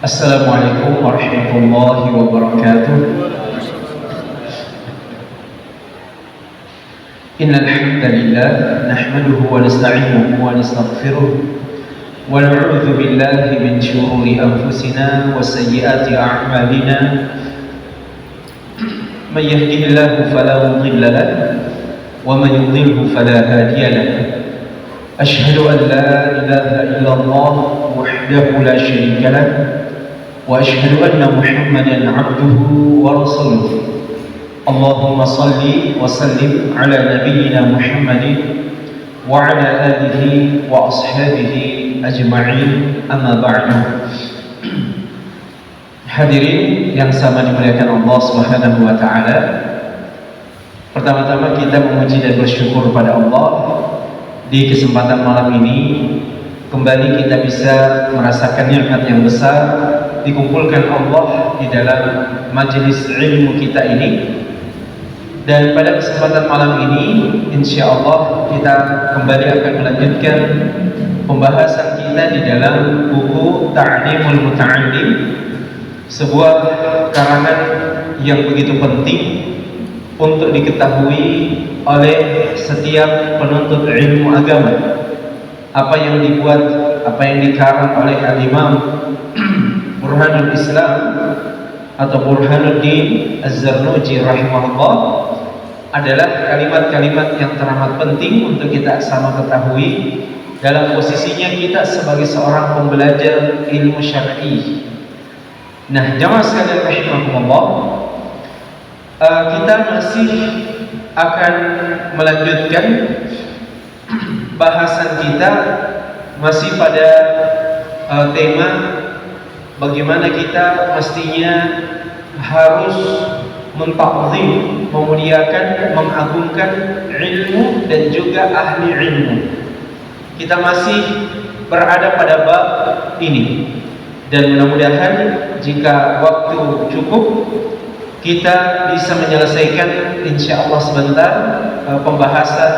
Assalamualaikum warahmatullahi wabarakatuh. Innal hamdalillah nahmaduhu wa nasta'inuhu wa nastaghfiruh wa na'udzu billahi min shururi anfusina wa sayyiati a'malina. May yahdihillahu fala mudilla lahu wa may yudlilhu fala hadiya lahu. Ashhadu an la ilaha illallah wahdahu la syarika lahu wa ashhadu anna Muhammadan 'abduhu wa rasuluh. Allahumma salli wa sallim ala nabiyyina Muhammadin wa ala alihi wa ashabihi ajma'in, amma ba'du. Hadirin yang sama dimuliakan Allah Subhanahu wa taala. Pertama-tama kita memuji dan bersyukur pada Allah di kesempatan malam ini kembali kita bisa merasakan nikmat yang besar dikumpulkan Allah di dalam majelis ilmu kita ini. Dan pada kesempatan malam ini insyaallah kita kembali akan melanjutkan pembahasan kita di dalam buku Ta'limul Muta'allim, sebuah karangan yang begitu penting untuk diketahui oleh setiap penuntut ilmu agama. Apa yang dibuat, apa yang dikarang oleh Al-Imam Burhanul Islam atau Burhanuddin Az-Zarnuji rahimahullah adalah kalimat-kalimat yang teramat penting untuk kita sama ketahui dalam posisinya kita sebagai seorang pembelajar ilmu syar'i. Nah, jamaah sekalian rahimakumullah, kita masih akan melanjutkan bahasan kita masih pada tema bagaimana kita mestinya harus menta'zim, memuliakan, mengagungkan ilmu dan juga ahli ilmu. Kita masih berada pada bab ini dan mudah-mudahan jika waktu cukup kita bisa menyelesaikan insyaallah sebentar pembahasan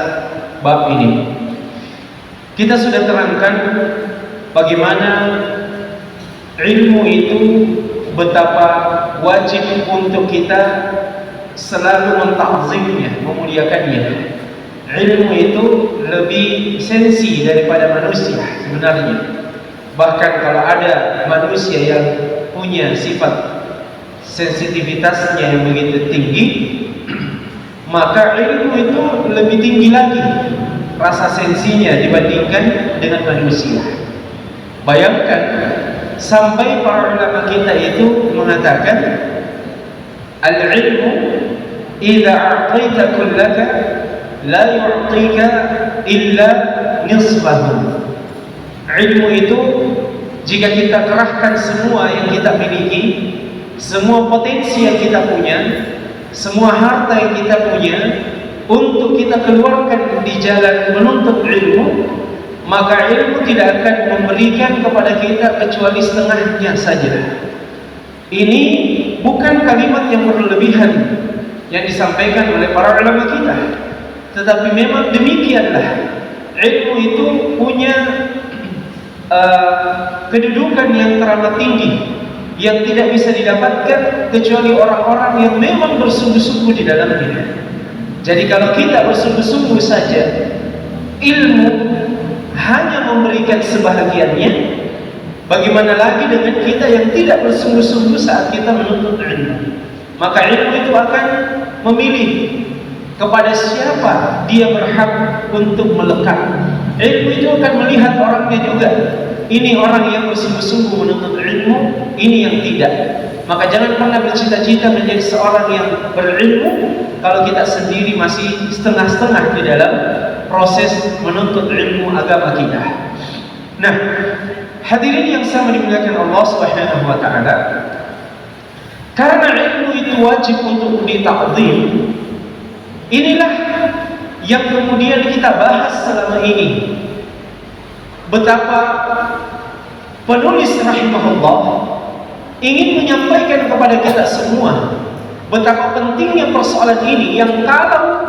bab ini. Kita sudah terangkan bagaimana ilmu itu betapa wajib untuk kita selalu mentakzimnya, memuliakannya. Ilmu itu lebih sensi daripada manusia sebenarnya. Bahkan kalau ada manusia yang punya sifat sensitivitasnya yang begitu tinggi, maka ilmu itu lebih tinggi lagi rasa sensinya dibandingkan dengan manusia. Bayangkan sampai para ulama kita itu mengatakan al-ilmu idza a'taita kullaka la yu'tika illa nisfahu. Ilmu itu jika kita kerahkan semua yang kita miliki, semua potensi yang kita punya, semua harta yang kita punya untuk kita keluarkan di jalan menuntut ilmu, maka ilmu tidak akan memberikan kepada kita kecuali setengahnya saja. Ini bukan kalimat yang berlebihan yang disampaikan oleh para ulama kita, tetapi memang demikianlah. Ilmu itu punya kedudukan yang teramat tinggi yang tidak bisa didapatkan kecuali orang-orang yang memang bersungguh-sungguh di dalamnya. Jadi kalau kita bersungguh-sungguh saja, ilmu hanya memberikan sebahagiannya, bagaimana lagi dengan kita yang tidak bersungguh-sungguh saat kita menuntut ilmu? Maka ilmu itu akan memilih kepada siapa dia berhak untuk melekat. Ilmu itu akan melihat orangnya juga. Ini orang yang bersungguh-sungguh menuntut ilmu, ini yang tidak. Maka jangan pernah bercita-cita menjadi seorang yang berilmu kalau kita sendiri masih setengah-setengah di dalam proses menuntut ilmu agama kita. Nah, hadirin yang sama dimuliakan Allah Subhanahu wa taala, karena ilmu itu wajib untuk ditakzim, inilah yang kemudian kita bahas selama ini. Betapa penulis rahimahullah ingin menyampaikan kepada kita semua betapa pentingnya persoalan ini, yang kalau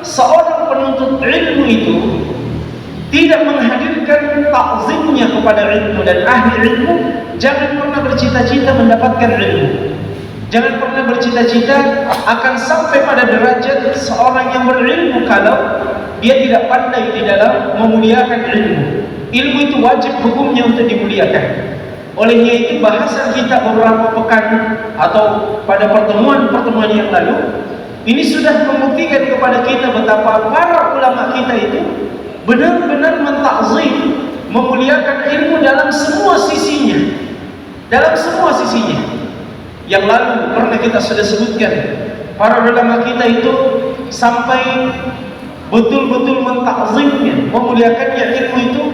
seorang penuntut ilmu itu tidak menghadirkan ta'zimnya kepada ilmu dan ahli ilmu, jangan pernah bercita-cita mendapatkan ilmu. Jangan pernah bercita-cita akan sampai pada derajat seorang yang berilmu kalau dia tidak pandai di dalam memuliakan ilmu. Ilmu itu wajib hukumnya untuk dimuliakan. Olehnya itu bahasan kita beberapa pekan atau pada pertemuan-pertemuan yang lalu ini sudah membuktikan kepada kita betapa para ulama kita itu benar-benar mentakzim, memuliakan ilmu dalam semua sisinya. Dalam semua sisinya. Yang lalu pernah kita sudah sebutkan, para ulama kita itu sampai betul-betul mentakzimnya, memuliakannya ilmu itu,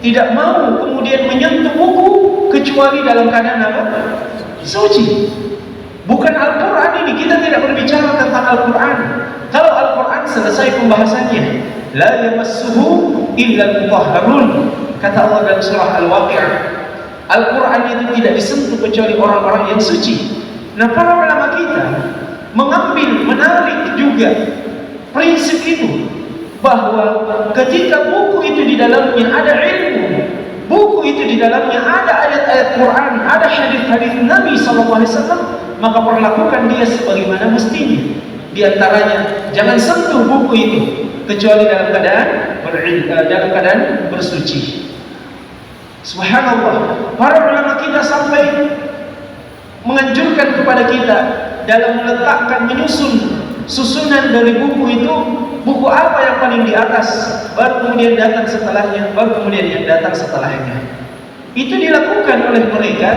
tidak mau kemudian menyentuh buku kecuali dalam keadaan apa? Suci. Bukan Al-Quran ini, kita tidak berbicara tentang Al-Quran. Kalau Al-Quran selesai pembahasannya, la yamassuhu illa al-mutahharun, kata Allah dalam surah Al-Waqi'ah. Al-Quran itu tidak disentuh kecuali orang-orang yang suci. Nah, para ulama kita mengambil, menarik juga prinsip itu, bahwa ketika buku itu di dalamnya ada ilmu, buku itu di dalamnya ada ayat-ayat Quran, ada hadis-hadis Nabi SAW, maka perlakukan dia sebagaimana mestinya. Di antaranya, jangan sentuh buku itu kecuali dalam keadaan bersuci. Subhanallah, para ulama kita sampai menganjurkan kepada kita dalam meletakkan, menyusun susunan dari buku itu, buku apa yang paling di atas, baru kemudian datang setelahnya, baru kemudian yang datang setelahnya. Itu dilakukan oleh mereka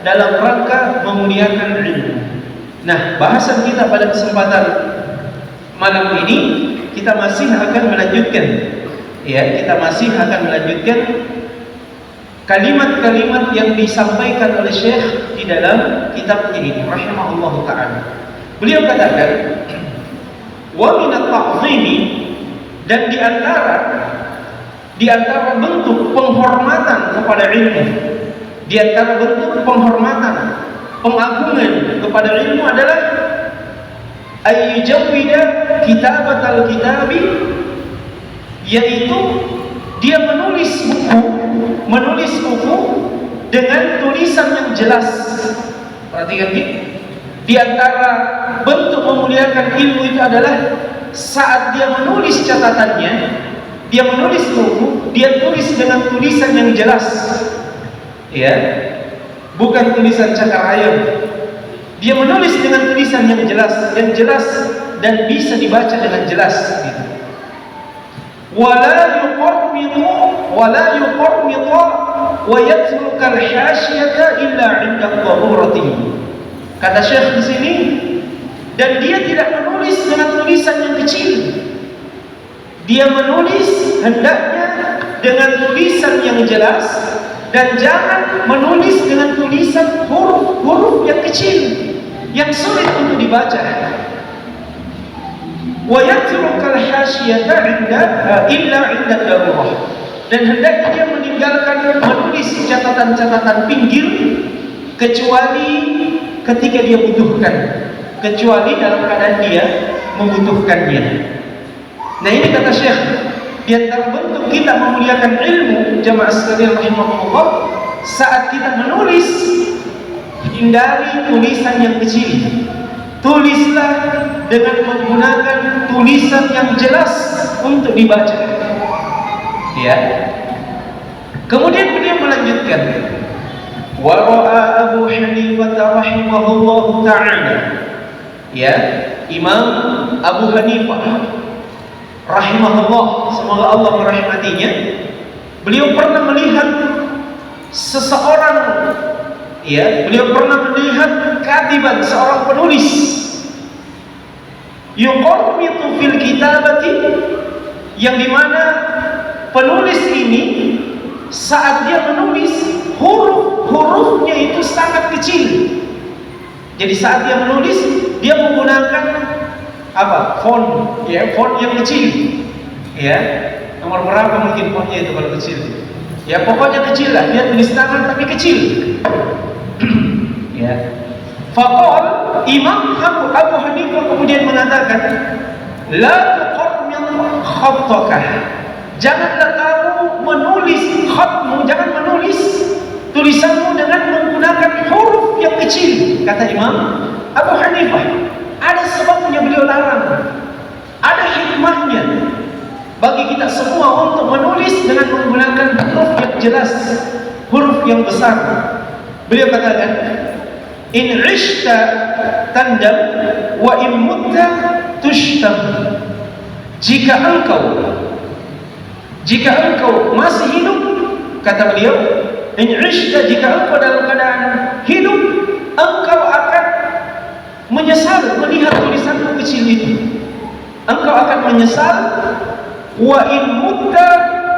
dalam rangka memuliakan ilmu. Nah, bahasan kita pada kesempatan malam ini, kita masih akan melanjutkan, kita masih akan melanjutkan kalimat-kalimat yang disampaikan oleh Syekh di dalam kitabnya ini, rahimahullahu ta'ala. Beliau katakan, wa minat ta'zimi, dan di antara bentuk penghormatan kepada ilmu, di antara bentuk penghormatan, pengagungan kepada ilmu adalah ayyujawwida kitabat al-kitabi, yaitu dia menulis buku dengan tulisan yang jelas. Perhatikan ini, di antara bentuk memuliakan ilmu itu adalah saat dia menulis catatannya, dia menulis buku, dia tulis dengan tulisan yang jelas, bukan tulisan cakar ayam. Dia menulis dengan tulisan yang jelas dan bisa dibaca dengan jelas. Wala yuqarmitu wa yatruka al-hasyata illa 'inda darurati. Kata Syekh di sini, dan dia tidak menulis dengan tulisan yang kecil. Dia menulis hendaknya dengan tulisan yang jelas, dan jangan menulis dengan tulisan huruf-huruf yang kecil yang sulit untuk dibaca. Wa yatrukal hasyiyata illa 'inda darurah, dan hendaknya dia meninggalkan menulis catatan-catatan pinggir kecuali ketika dia butuhkan, kecuali dalam keadaan dia membutuhkannya. Nah, ini kata Syekh, di antara bentuk kita memuliakan ilmu, jamaah sekalian rahimahullah, saat kita menulis, hindari tulisan yang kecil. Tulislah dengan menggunakan tulisan yang jelas untuk dibaca. Kemudian beliau melanjutkan, wa ra'a Abu Hanifah rahimahullahu ta'ala. Imam Abu Hanifah rahimahullah, semoga Allah merahmatinya, beliau pernah melihat seseorang, beliau pernah melihat katiban, seorang penulis, yuqarmitu fil kitabati, yang dimana penulis ini saat dia menulis, huruf-hurufnya itu sangat kecil. Jadi saat dia menulis, dia menggunakan font, font yang kecil. Nomor berapa mungkin fontnya itu kalau kecil? Pokoknya kecil lah, dia tulis tangan tapi kecil. Faqal, Imam Abu Hanifah kemudian mengatakan, la tuqarmit khattaka, janganlah kamu menulis khatmu, jangan menulis tulisanmu dengan menggunakan huruf yang kecil, kata Imam Abu Hanifah. Ada sebabnya beliau larang, ada hikmahnya bagi kita semua untuk menulis dengan menggunakan huruf yang jelas, huruf yang besar. Beliau katakan, in ishta tandam wa in mutta tushtam. Jika engkau masih hidup, kata beliau, in ishta, jika engkau dalam keadaan hidup, engkau akan menyesal melihat tulisanmu kecil itu. Engkau akan menyesal. Wa in mutta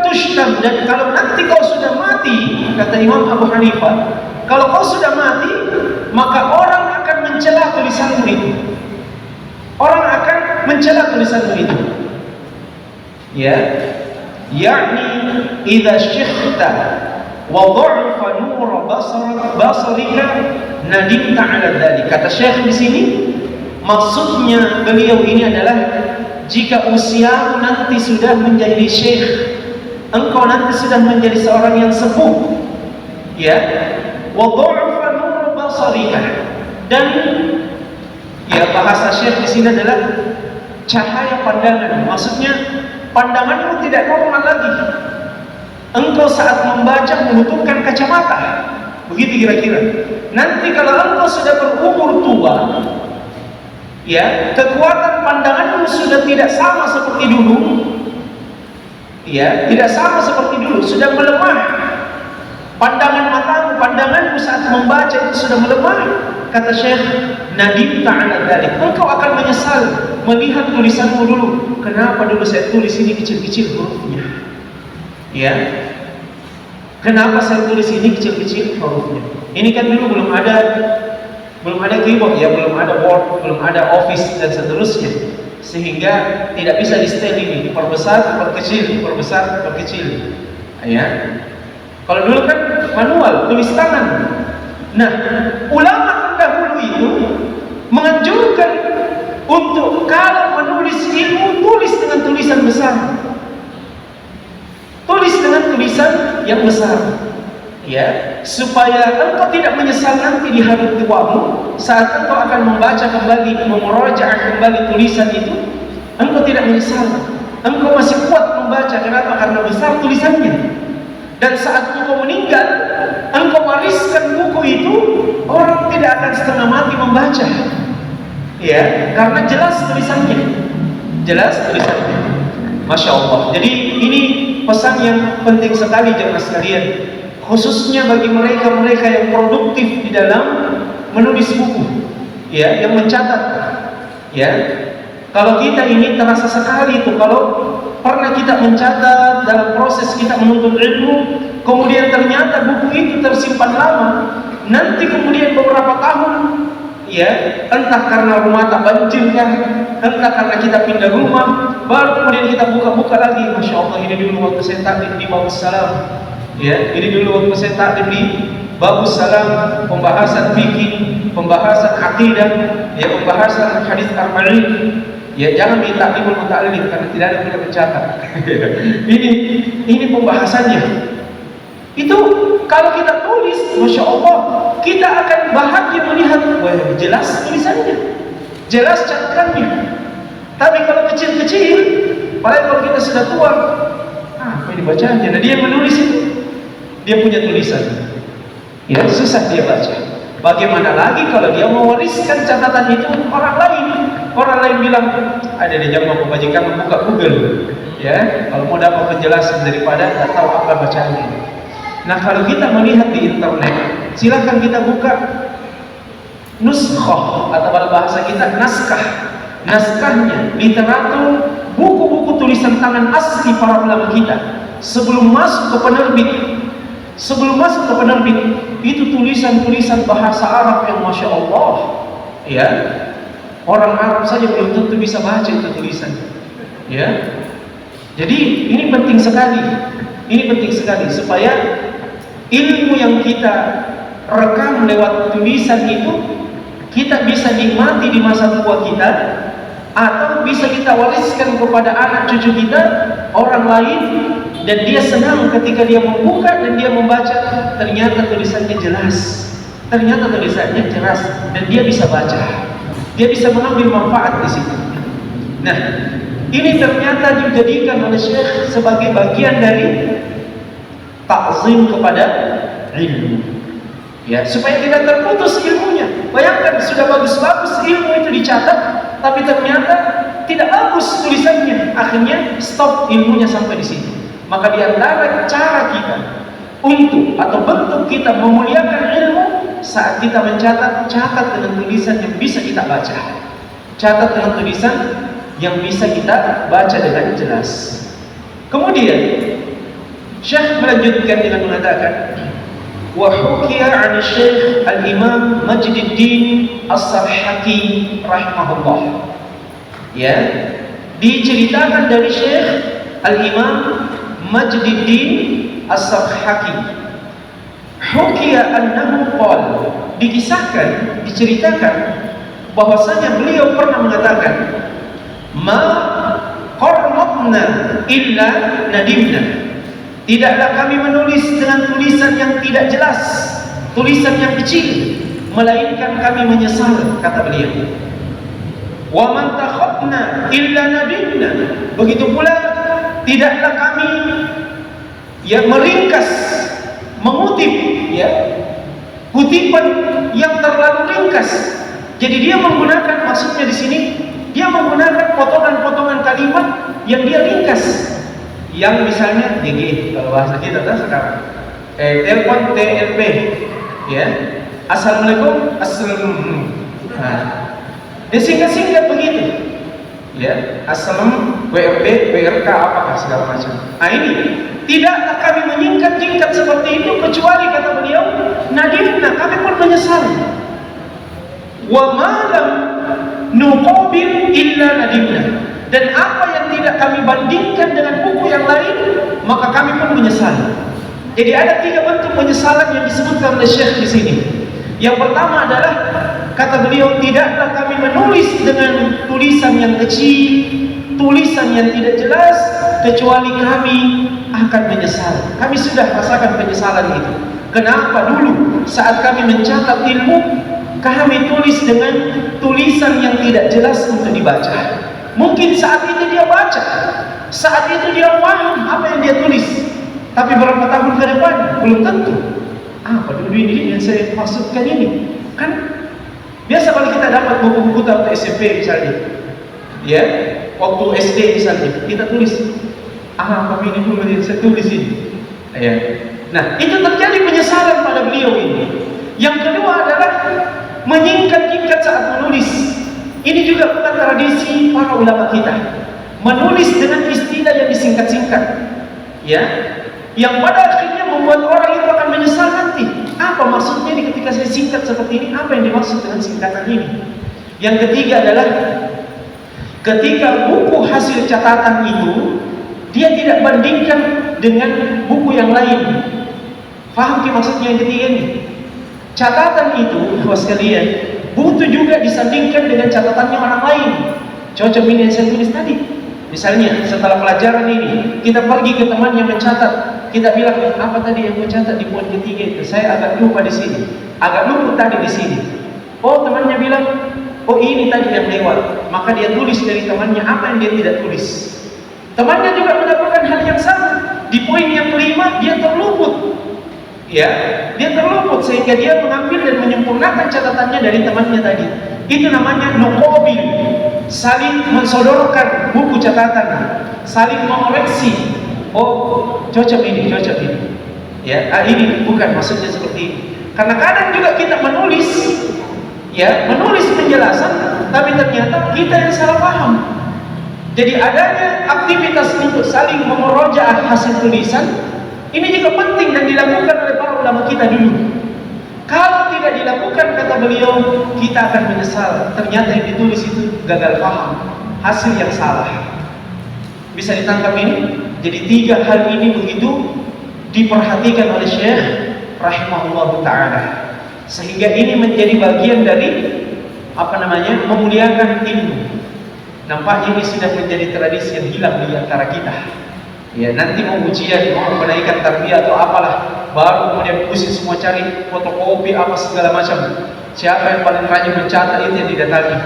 tushtam, dan kalau nanti kau sudah mati, kata Imam Abu Hanifah, kalau kau sudah mati, maka orang akan mencela tulisanmu itu. Orang akan mencela tulisanmu itu. Ya, yakni idza syikhta wa dha'fa nur basarika nadimta 'ala dzalik. Kata Syekh di sini, maksudnya beliau ini adalah jika usiamu nanti sudah menjadi syekh, engkau nanti sudah menjadi seorang yang sepuh, ya, wa dha'fa nur basarika, dan ya bahasa Syekh di sini adalah cahaya pandangan. Maksudnya pandanganmu tidak normal lagi. Engkau saat membaca membutuhkan kacamata. Begitu kira-kira. Nanti kalau engkau sudah berumur tua, ya, kekuatan pandanganmu sudah tidak sama seperti dulu. Ya, tidak sama seperti dulu, sudah melemah. Pandanganmu saat membaca itu sudah melemah. Kata Syekh, nadimta 'ala dzalik. Engkau akan menyesal melihat tulisanmu dulu. Kenapa dulu saya tulis ini kecil-kecil hurufnya? Ya. Kenapa saya tulis ini kecil-kecil hurufnya? Ini kan dulu belum ada keyboard, ya, belum ada Word, belum ada Office dan seterusnya. Sehingga tidak bisa di-setel ini, diperbesar, diperkecil, diperbesar, diperkecil. Ya. Kalau dulu kan manual, tulis tangan. Nah, ulama terdahulu itu menganjurkan untuk kalau menulis ilmu, tulis dengan tulisan besar. Tulis dengan tulisan yang besar, ya, supaya engkau tidak menyesal nanti di hari tuamu saat engkau akan membaca kembali, memurojaah kembali tulisan itu. Engkau tidak menyesal, engkau masih kuat membaca. Kenapa? Karena besar tulisannya. Dan saat engkau meninggal, engkau wariskan buku itu, orang tidak akan setengah mati membaca, ya, karena jelas tulisannya, Masya Allah. Jadi ini pesan yang penting sekali jemaah sekalian, khususnya bagi mereka-mereka yang produktif di dalam menulis buku, ya, yang mencatat, ya. Kalau kita ini terasa sekali itu, kalau pernah kita mencatat dalam proses kita menuntut ilmu, kemudian ternyata buku itu tersimpan lama, nanti kemudian beberapa tahun, ya, entah karena rumah tak banjir kan, entah karena kita pindah rumah, baru kemudian kita buka-buka lagi. Masya Allah, ini dulu waktu saya taklim di Babus Salam, ya, ini dulu waktu saya taklim di Babus Salam, pembahasan fikih, pembahasan akidah, ya, pembahasan hadis arba'in. Ya, jangan minta taklimul muta'allim karena tidak ada kita mencatat. ini pembahasannya. Itu kalau kita tulis, Masya Allah, kita akan bahagia melihat, wah, jelas tulisannya, jelas catatannya. Tapi kalau kecil-kecil, apalagi kalau kita sudah tua, apa ini bacanya? Nah, dia menulis itu, dia punya tulisan, ya, susah dia baca. Bagaimana lagi kalau dia mewariskan catatan itu orang lain? Orang lain bilang, ada di jamaah pembajikan, buka Google, ya, kalau mau dapat penjelasan daripada tak tahu apa bacaannya. Nah, kalau kita melihat di internet, silakan kita buka nuskhah, atau pada bahasa kita naskahnya, literatur, buku-buku tulisan tangan asli para ulama kita sebelum masuk ke penerbit. Itu tulisan-tulisan bahasa Arab yang Masya Allah, ya, orang Arab saja belum tentu bisa baca itu tulisan, ya. Jadi ini penting sekali supaya ilmu yang kita rekam lewat tulisan itu kita bisa nikmati di masa tua kita, atau bisa kita wariskan kepada anak cucu kita, orang lain dan dia senang ketika dia membuka dan dia membaca, ternyata tulisannya jelas, ternyata tulisannya jelas, dan dia bisa baca, dia bisa mengambil manfaat di situ. Nah, ini ternyata dijadikan oleh Syekh sebagai bagian dari ta'zim kepada ilmu, ya, supaya tidak terputus ilmunya. Bayangkan sudah bagus-bagus ilmu itu dicatat, tapi ternyata tidak bagus tulisannya, akhirnya stop ilmunya sampai di sini. Maka di antara cara kita untuk atau bentuk kita memuliakan ilmu, saat kita mencatat, catat dengan tulisan yang bisa kita baca, catat dengan tulisan yang bisa kita baca dengan jelas. Kemudian Syekh melanjutkan dengan mengatakan, wa hukiya 'an Syekh Al-Imam Majduddin As-Sarhaki rahimahullah. Ya, diceritakan dari Syekh Al-Imam Majduddin As-Sarhaki. Hukiya annahu qala, dikisahkan, diceritakan bahwasanya beliau pernah mengatakan, ma qarratna illa nadimna, tidaklah kami menulis dengan tulisan yang tidak jelas, tulisan yang kecil, melainkan kami menyesal, kata beliau. Wa man takhatna illa nadimna, begitu pula tidaklah kami yang meringkas, mengutip, ya, kutipan yang terlalu ringkas. Jadi dia menggunakan, maksudnya di sini dia menggunakan potongan-potongan kalimat yang dia ringkas. Yang misalnya gini, kalau bahasa kita sekarang, telepon TLP, ya, assalamualaikum, assalamualaikum. Nah, disingkat-singkat begitu, ya, assalam, WRB, WRK, apakah segala macam. Nah ini, tidaklah kami menyingkat-singkat seperti itu, kecuali kata beliau, nadimna, kami pun menyesal. Wa malam nuqabil illa nadimna, dan apa yang tidak kami bandingkan dengan buku yang lain, maka kami pun menyesal. Jadi ada 3 bentuk penyesalan yang disebutkan oleh Syekh di sini. Yang pertama adalah, kata beliau, tidaklah kami menulis dengan tulisan yang kecil, tulisan yang tidak jelas, kecuali kami akan menyesal. Kami sudah rasakan penyesalan itu. Kenapa dulu saat kami mencatat ilmu, kami tulis dengan tulisan yang tidak jelas untuk dibaca. Mungkin saat itu dia baca, saat itu dia paham apa yang dia tulis, tapi berapa tahun ke depan belum tentu. Apa dulu ini yang saya maksudkan ini? Kan biasa kalau kita dapat buku-buku waktu SMP misalnya, ya, waktu SD misalnya, kita tulis, apa ini dulu yang saya tulis ini, ya. Nah, itu terjadi penyesalan pada beliau ini. Yang kedua adalah menyingkat-nyingkat saat menulis. Ini juga bukan tradisi para ulama kita, menulis dengan istilah yang disingkat-singkat, ya, yang pada akhirnya membuat orang itu akan menyesal nanti. Apa maksudnya ini ketika saya singkat seperti ini? Apa yang dimaksud dengan singkatan ini? Yang ketiga adalah ketika buku hasil catatan itu dia tidak bandingkan dengan buku yang lain. Faham maksudnya yang ketiga ini? Catatan itu, bos sekalian, butuh juga disandingkan dengan catatannya orang lain. Cocok ini yang saya tulis tadi. Misalnya setelah pelajaran ini, kita pergi ke teman yang mencatat, kita bilang, apa tadi yang mencatat di poin ketiga itu? Saya agak lupa di sini, agak luput tadi di sini. Oh, temannya bilang, oh ini tadi yang lewat. Maka dia tulis dari temannya apa yang dia tidak tulis. Temannya juga mendapatkan hal yang sama. Di poin yang kelima dia terluput. Ya, dia terluput sehingga dia mengambil dan menyempurnakan catatannya dari temannya tadi. Itu namanya nuqabil, saling mensodorkan buku catatan, saling mengoreksi. Oh, cocok ini. Ya, ini bukan maksudnya seperti ini. Karena kadang juga kita menulis, ya, menulis penjelasan, tapi ternyata kita yang salah paham. Jadi adanya aktivitas untuk saling memurojaah hasil tulisan ini juga penting dan dilakukan oleh para ulama kita dulu. Kalau tidak dilakukan, kata beliau, kita akan menyesal. Ternyata yang ditulis itu gagal paham, hasil yang salah. Bisa ditangkap ini? Jadi 3 hal ini begitu diperhatikan oleh Syekh rahimahullah ta'ala, sehingga ini menjadi bagian dari memuliakan ilmu. Nampaknya ini sudah menjadi tradisi yang hilang di antara kita. Ya, nanti mau ujian, mau menaikkan tarbiyah atau apalah, baru kemudian pusing semua cari fotokopi apa segala macam. Siapa yang paling rajin mencatat itu yang didatangi.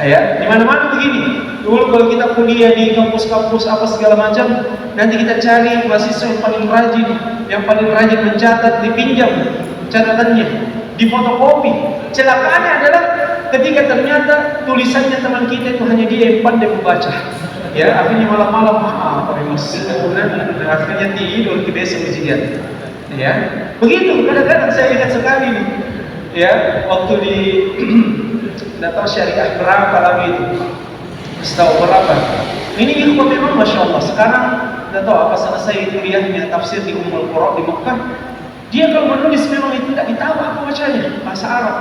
Ya, di mana-mana begini. Dulu kalau kita kuliah di kampus-kampus apa segala macam, nanti kita cari mahasiswa yang paling rajin mencatat, dipinjam catatannya, difotokopi. Celakaannya adalah ketika ternyata tulisannya teman kita itu hanya dia yang pandai membaca. Ya, akhirnya malam-malam akhirnya tidur ke besok ujian. Ya, begitu. Kadang-kadang saya ingat sekali nih, ya, waktu di tidak tahu syariah berapa lagi itu, setahu berapa. Ini ikhwan memang masya Allah. Sekarang tidak tahu apa selesai kuliahnya tafsir di Ummul Qura di Mekah. Dia kalau menulis memang itu tidak ditahu apa bacanya, bahasa Arab.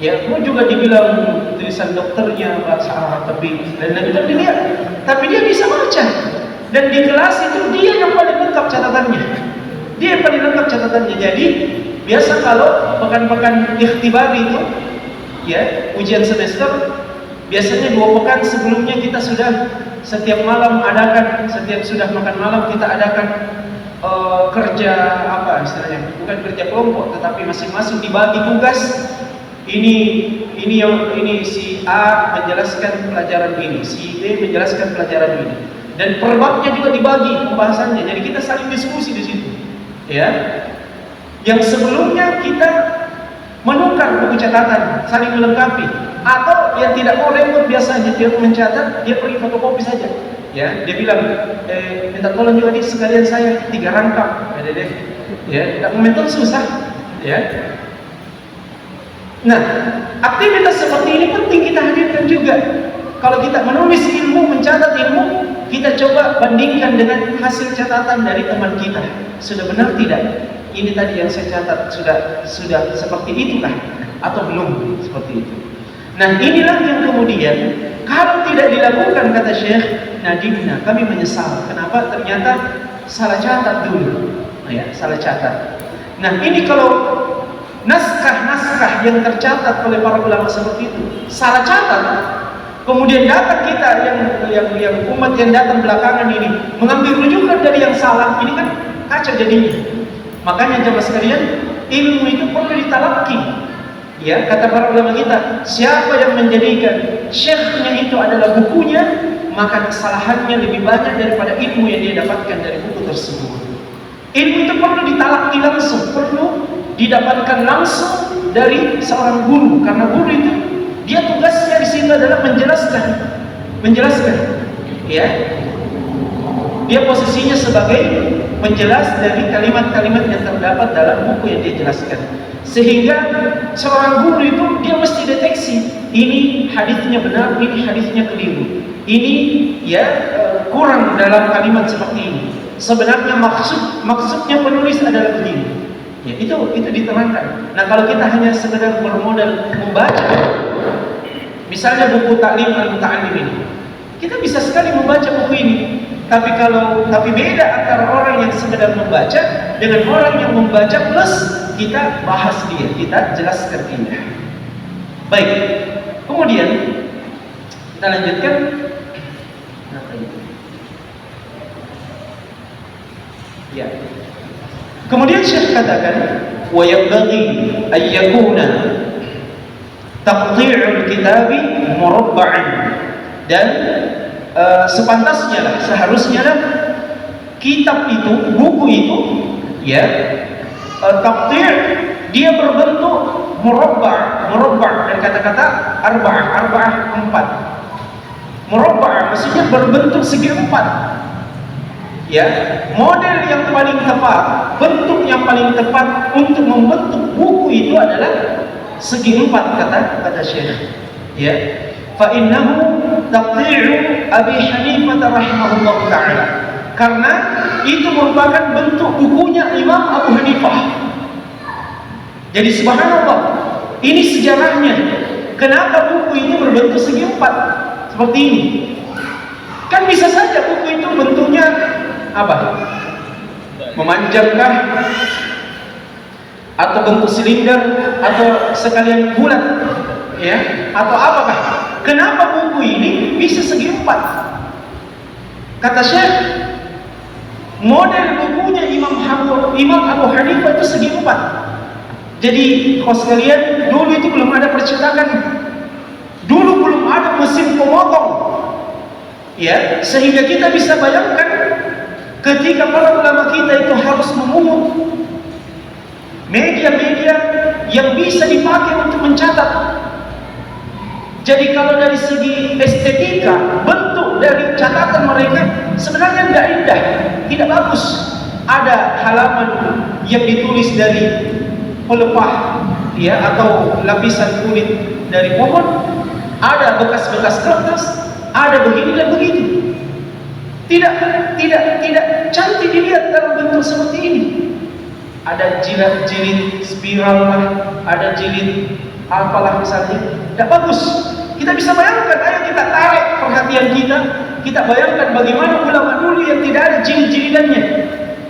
Ya, gua juga dibilang tulisan dokternya bahasa Arab tapi dan itu dilihat, tapi dia bisa baca. Dan di kelas itu dia yang paling lengkap catatannya. Dia yang paling lengkap catatannya. Jadi biasa kalau pekan-pekan ikhtibar itu, ya, ujian semester, biasanya 2 pekan sebelumnya kita sudah setiap malam adakan, setiap sudah makan malam kita adakan kerja apa istilahnya, bukan kerja kelompok, tetapi masing-masing dibagi tugas. Ini si A menjelaskan pelajaran ini, si B menjelaskan pelajaran ini, dan per babnya juga dibagi pembahasannya. Jadi kita saling diskusi di situ, ya. Yang sebelumnya kita menukar buku catatan, saling melengkapi. Atau yang tidak mau repot biasanya dia mencatat, dia pergi fotokopi saja. Ya, dia bilang, minta tolong juga nih sekalian saya 3 rangkap, ya, tidak momentum susah, ya. Nah, aktivitas seperti ini penting kita hadirkan juga. Kalau kita menulis ilmu, mencatat ilmu, kita coba bandingkan dengan hasil catatan dari teman kita. Sudah benar tidak? Ini tadi yang saya catat sudah seperti itukah atau belum seperti itu? Nah, inilah yang kemudian kalau tidak dilakukan, kata Syekh, nadimna, kami menyesal. Kenapa? Ternyata salah catat dulu. Ya, salah catat. Nah, ini kalau naskah-naskah yang tercatat oleh para ulama seperti itu salah catat, kemudian datang kita yang umat yang datang belakangan ini mengambil rujukan dari yang salah, ini kan kacau jadinya. Makanya jemaah sekalian, ilmu itu perlu ditalaki. Ya, kata para ulama kita, siapa yang menjadikan syekhnya itu adalah bukunya, maka kesalahannya lebih banyak daripada ilmu yang dia dapatkan dari buku tersebut. Ilmu itu perlu ditalaki langsung, perlu didapatkan langsung dari seorang guru, karena guru itu dia tugasnya di situ adalah menjelaskan, ya. Dia posisinya sebagai penjelas dari kalimat-kalimat yang terdapat dalam buku yang dia jelaskan. Sehingga seorang guru itu dia mesti deteksi, ini hadisnya benar, ini hadisnya keliru, ini ya kurang dalam kalimat seperti ini. Sebenarnya maksudnya penulis adalah begini. Ya, itu diterangkan. Nah, kalau kita hanya sekedar bermodal membaca, misalnya buku Ta'lim al-Muta'allim ini, kita bisa sekali membaca buku ini. Tapi beda antara orang yang sekedar membaca dengan orang yang membaca plus kita bahas dia, kita jelaskan dia. Baik. Kemudian kita lanjutkan. Ya. Kemudian Syekh katakan, wa yabghi an yakuna taqti'ul kitabi murabba'an, dan sepantasnya lah, seharusnya lah kitab itu, buku itu, ya, taqti' dia berbentuk murabba' dari kata-kata arba'ah 4. Murabba' maksudnya berbentuk segi 4. Ya, model yang paling tepat, bentuk yang paling tepat untuk membentuk buku itu adalah segi 4, kata Syekh. Ya, fa innahu taqti'u Abi Hanifah rahimahullah taala, karena itu merupakan bentuk bukunya Imam Abu Hanifah. Jadi subhanallah, ini sejarahnya. Kenapa buku ini berbentuk segi 4 seperti ini? Kan bisa saja buku itu bentuknya apa? Memanjangkah? Atau bentuk silinder? Atau sekalian bulat? Ya? Atau apakah? Kenapa buku ini bisa segi 4? Kata Syekh, Model bukunya Imam Abu Hanifah itu segi 4. Jadi kalau sekalian, dulu itu belum ada percetakan, dulu belum ada mesin pemotong, ya, sehingga kita bisa bayangkan ketika para ulama kita itu harus memungut media-media yang bisa dipakai untuk mencatat. Jadi kalau dari segi estetika, bentuk dari catatan mereka sebenarnya tidak indah, tidak bagus. Ada halaman yang ditulis dari pelepah, ya, atau lapisan kulit dari pohon, ada bekas-bekas kertas, ada begini dan begitu. Tidak cantik dilihat dalam bentuk seperti ini. Ada jilid spiral lah, ada jilid apalah misalnya, tidak bagus. Kita bisa bayangkan, ayo kita tarik perhatian kita bayangkan bagaimana ulama dulu yang tidak ada jilid-jilidannya,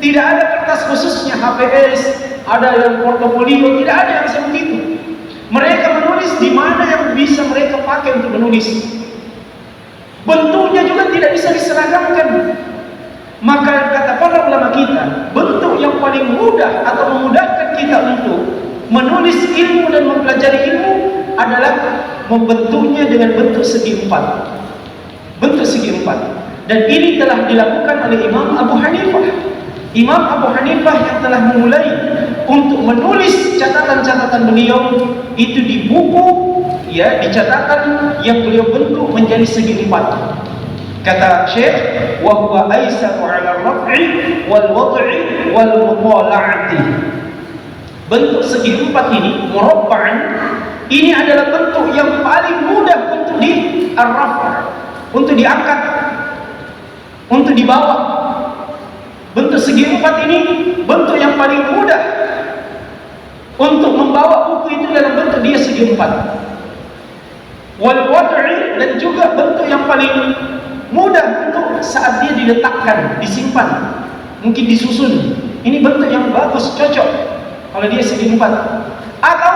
tidak ada kertas khususnya HPS, ada yang portofolio, tidak ada yang seperti itu. Mereka menulis di mana yang bisa mereka pakai untuk menulis. Bentuknya juga tidak bisa diseragamkan. Maka kata para ulama kita, bentuk yang paling mudah atau memudahkan kita untuk menulis ilmu dan mempelajari ilmu adalah membentuknya dengan bentuk segi 4. Bentuk segi 4. Dan ini telah dilakukan oleh Imam Abu Hanifah. Imam Abu Hanifah yang telah memulai untuk menulis catatan-catatan beliau itu di buku, ya, di catatan yang beliau bentuk menjadi segi 4. Kata Syekh, wa huwa aisaru 'ala ar-raf'i wal wad'i wal muthala'ati. Bentuk segi 4 ini, murabba'an, ini adalah bentuk yang paling mudah untuk di ar-raf', untuk diangkat, untuk dibawa. Bentuk segi 4 ini bentuk yang paling mudah untuk membawa buku itu dalam bentuk dia segi 4. Wal wad'i, dan juga bentuk yang paling mudah untuk saat dia diletakkan, disimpan, mungkin disusun. Ini bentuk yang bagus, cocok kalau dia segi 4. Atau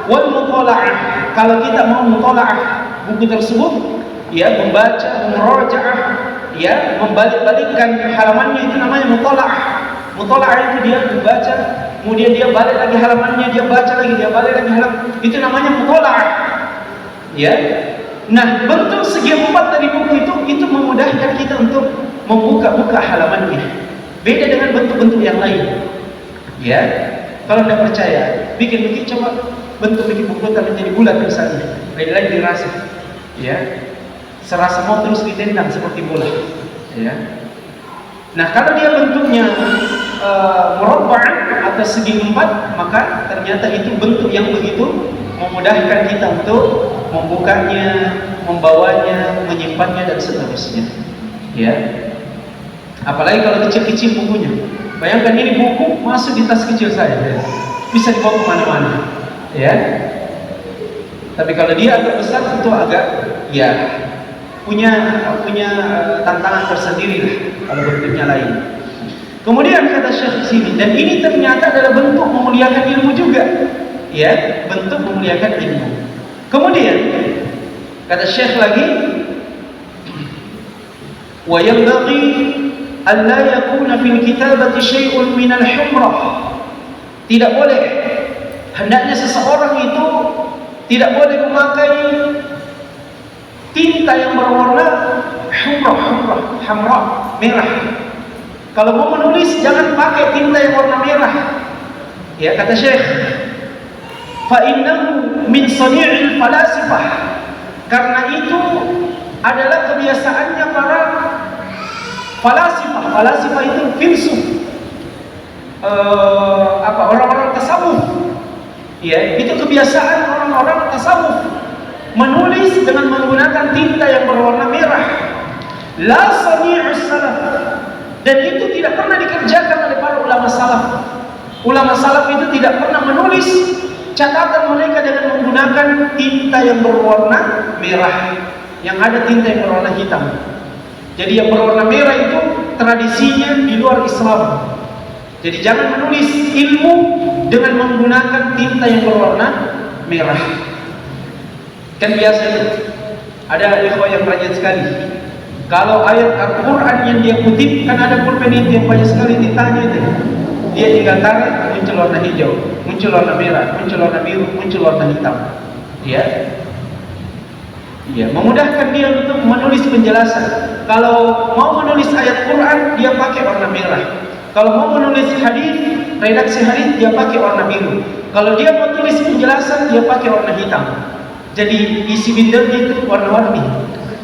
wal muthala'ah, kalau kita mau muthala'ah buku tersebut, ya, membaca, murajaah, ya, membalik-balikkan halamannya, itu namanya muthala'ah. Muthala'ah itu dia membaca, kemudian dia balik lagi halamannya, dia baca lagi, dia balik lagi halaman, itu namanya muthala'ah, ya. Nah, bentuk segi 4 dari buku itu memudahkan kita untuk membuka-buka halamannya. Beda dengan bentuk-bentuk yang lain. Ya, kalau tidak percaya, bikin coba bentuk buku tapi menjadi bulat misalnya, lain-lain dirasa, ya, serasa mau terus ditendang seperti bola. Ya. Nah, kalau dia bentuknya murabba'an atau segi 4, maka ternyata itu bentuk yang begitu memudahkan kita untuk membukanya, membawanya, menyimpannya dan seterusnya. Ya. Apalagi kalau kecil-kecil bukunya. Bayangkan ini buku masuk di tas kecil saya, ya. Bisa dibawa kemana-mana. Ya. Tapi kalau dia agak besar itu agak, ya, punya tantangan tersendiri lah kalau bentuknya lain. Kemudian kata Syekh di sini, dan ini ternyata adalah bentuk memuliakan ilmu juga. Ya, bentuk memuliakan ilmu. Kemudian kata Syekh lagi, wa yanbaghi an la yakuna fil kitabati syai'un min al-humrah. Tidak boleh, hendaknya seseorang itu tidak boleh memakai tinta yang berwarna hamra, merah. Kalau mau menulis jangan pakai tinta yang warna merah. Ya, kata Syekh, fa innahu min sani'il falasifah. Karena itu adalah kebiasaannya para falasifah. Falasifah itu filsuf, orang-orang tasawuf. Ya, itu kebiasaan orang-orang tasawuf menulis dengan menggunakan tinta yang berwarna merah. La sani'us salaf. Dan itu tidak pernah dikerjakan oleh para ulama salaf. Ulama salaf itu tidak pernah menulis catatan mereka dengan menggunakan tinta yang berwarna merah. Yang ada tinta yang berwarna hitam. Jadi yang berwarna merah itu tradisinya di luar Islam. Jadi jangan menulis ilmu dengan menggunakan tinta yang berwarna merah. Kan biasa itu ada ikhwah yang rajin sekali. Kalau ayat Al-Quran yang dia kutip, kan ada pulpen itu yang banyak sekali ditanya itu. Dia tinggal tarik, muncul warna hijau, muncul warna merah, muncul warna biru, muncul warna hitam. Ya, ya, memudahkan dia untuk menulis penjelasan. Kalau mau menulis ayat Quran, dia pakai warna merah. Kalau mau menulis hadis, redaksi hadis, dia pakai warna biru. Kalau dia mau tulis penjelasan, dia pakai warna hitam. Jadi isi bindernya itu warna-warni,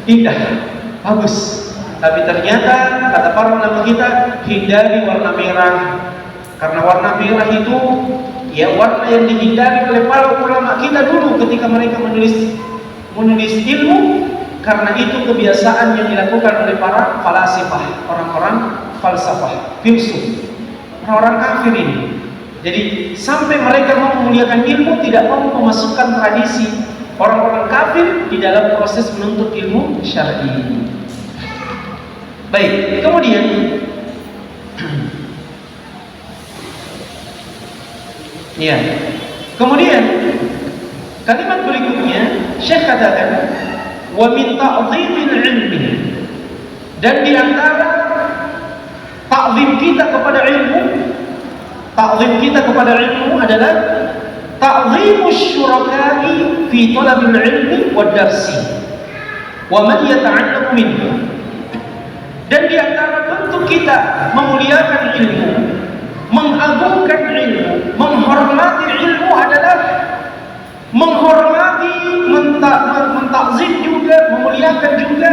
indah, bagus. Tapi ternyata kata para ulama kita, hindari warna merah, karena warna merah itu ya warna yang dihindari oleh para ulama kita dulu ketika mereka menulis ilmu, karena itu kebiasaan yang dilakukan oleh para falasifah, orang-orang falsafah, filsuf, orang-orang kafir ini. Jadi sampai mereka mau memuliakan ilmu, tidak mau memasukkan tradisi orang-orang kafir di dalam proses menuntut ilmu syar'i. Baik, kemudian ya, kemudian kalimat berikutnya Syekh katakan wa min ta'dhimil ilmi, dan di antara ta'zim kita kepada ilmu, ta'zim kita kepada ilmu adalah ta'zimus syuraka'i fi talabil ilmi wad darsi wa man yata'allamu minhu. Dan di antara bentuk kita memuliakan ilmu, mengagungkan ilmu, menghormati ilmu adalah menghormati, mentakzim juga, memuliakan juga